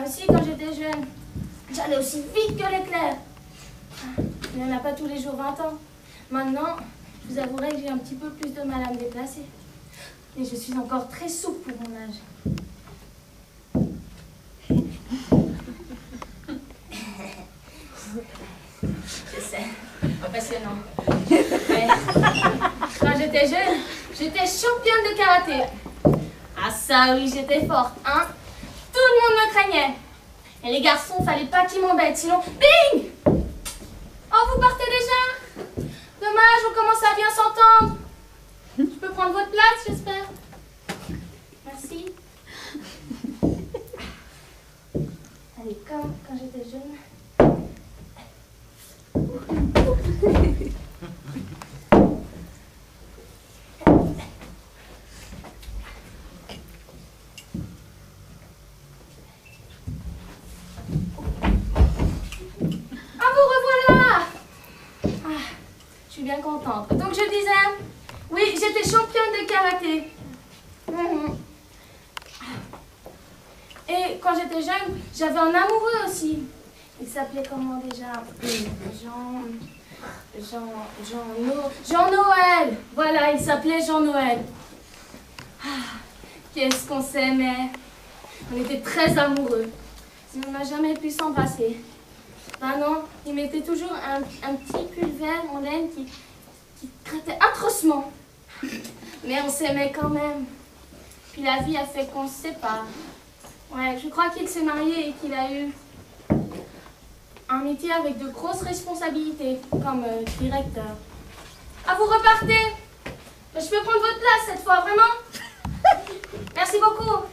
Moi aussi, quand j'étais jeune, j'allais aussi vite que l'éclair. Il n'y en a pas tous les jours 20 ans. Maintenant, je vous avouerai que j'ai un petit peu plus de mal à me déplacer. Mais je suis encore très souple pour mon âge. Je sais, impressionnant. Mais, quand j'étais jeune, j'étais championne de karaté. Ah ça oui, j'étais forte, hein. Tout le monde me craignait. Et les garçons, fallait pas qu'ils m'embêtent, sinon... Bing! Oh, vous partez déjà? Dommage, on commence à bien s'entendre. Je peux prendre votre place, j'espère. Merci. Allez, comme quand j'étais jeune... Bien contente. Donc je disais, oui, j'étais championne de karaté. Et quand j'étais jeune, j'avais un amoureux aussi. Il s'appelait comment déjà? Jean Noël. Voilà, il s'appelait Jean Noël. Ah, qu'est-ce qu'on s'aimait. On était très amoureux. Mais on n'a jamais pu s'embrasser. Ben non, il mettait toujours un petit pull vert en laine qui grattait atrocement. Mais on s'aimait quand même. Puis la vie a fait qu'on se sépare. Ouais, je crois qu'il s'est marié et qu'il a eu un métier avec de grosses responsabilités, comme directeur. Ah, vous repartez? Je peux prendre votre place cette fois, vraiment? Merci beaucoup.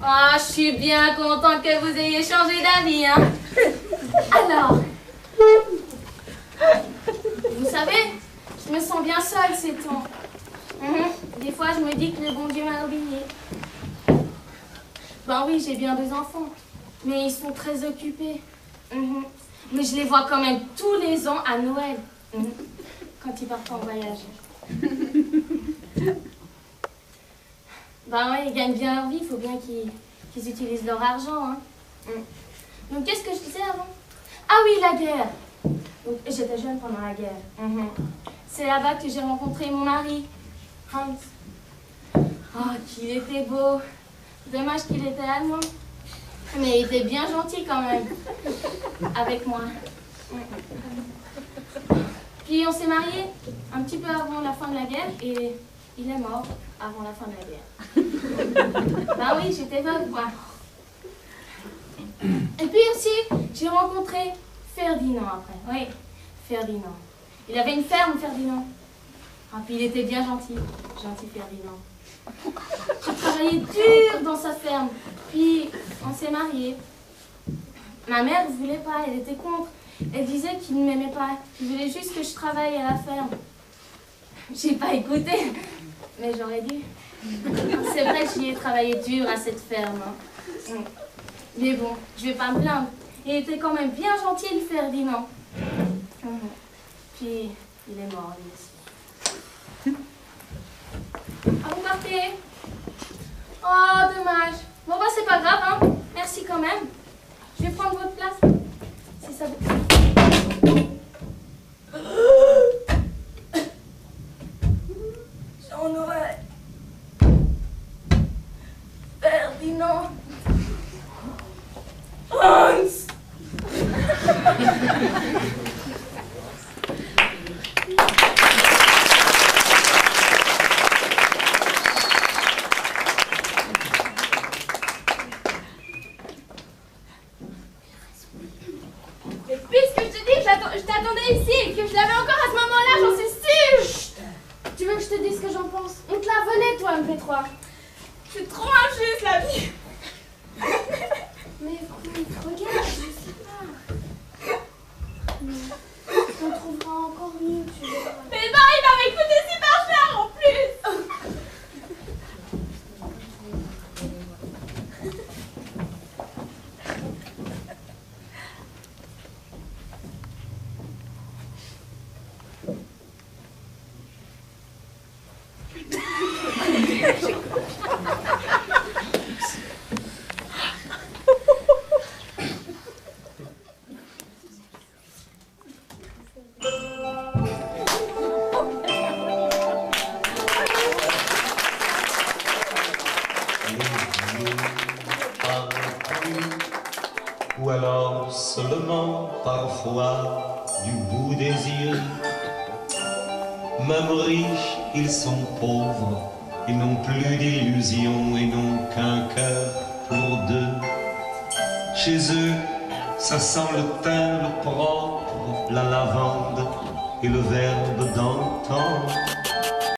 Ah, je suis bien contente que vous ayez changé d'avis, hein. Alors, vous savez, je me sens bien seule ces temps. Des fois, je me dis que le bon Dieu m'a oublié. Ben oui, j'ai bien 2 enfants, mais ils sont très occupés. Mais je les vois quand même tous les ans à Noël, quand ils partent en voyage. Ben ouais, ils gagnent bien leur vie, il faut bien qu'ils utilisent leur argent, hein. Donc qu'est-ce que je disais avant? Ah oui, la guerre. J'étais jeune pendant la guerre. C'est là-bas que j'ai rencontré mon mari, Hans. Oh, qu'il était beau. Dommage qu'il était allemand. Mais il était bien gentil quand même, avec moi. Puis on s'est mariés un petit peu avant la fin de la guerre et il est mort avant la fin de la guerre. Ben oui, j'étais veuve, moi. Et puis aussi, j'ai rencontré Ferdinand après. Oui, Ferdinand. Il avait une ferme, Ferdinand. Ah, puis il était bien gentil, Ferdinand. J'ai travaillé dur dans sa ferme, puis on s'est mariés. Ma mère ne voulait pas, elle était contre. Elle disait qu'il ne m'aimait pas, qu'il voulait juste que je travaille à la ferme. J'ai pas écouté, mais j'aurais dû. C'est vrai que j'y ai travaillé dur à cette ferme. Mais bon, je vais pas me plaindre. Il était quand même bien gentil, le Ferdinand. Puis, il est mort, lui aussi. Ah, vous partez? Oh, dommage. Bon, bah, c'est pas grave, hein. Merci quand même. Je vais prendre votre place. Si ça vous... Jean-Noël. Ferdinand. Hans. Mais puisque je te dis que je t'attendais ici et que je l'avais encore à ce moment-là, j'en suis sûre. Tu veux que je te dise ce que j'en pense? On te l'a volé, toi, MP3. C'est trop injuste, la vie. Mais regarde, je sais pas. On trouvera encore mieux, tu vois. Mais non, il va m'écouter super cher en plus. seulement parfois du bout des yeux. Même riches, ils sont pauvres, ils n'ont plus d'illusions et n'ont qu'un cœur pour deux. Chez eux, ça sent le thym, le propre, la lavande et le verbe d'antan.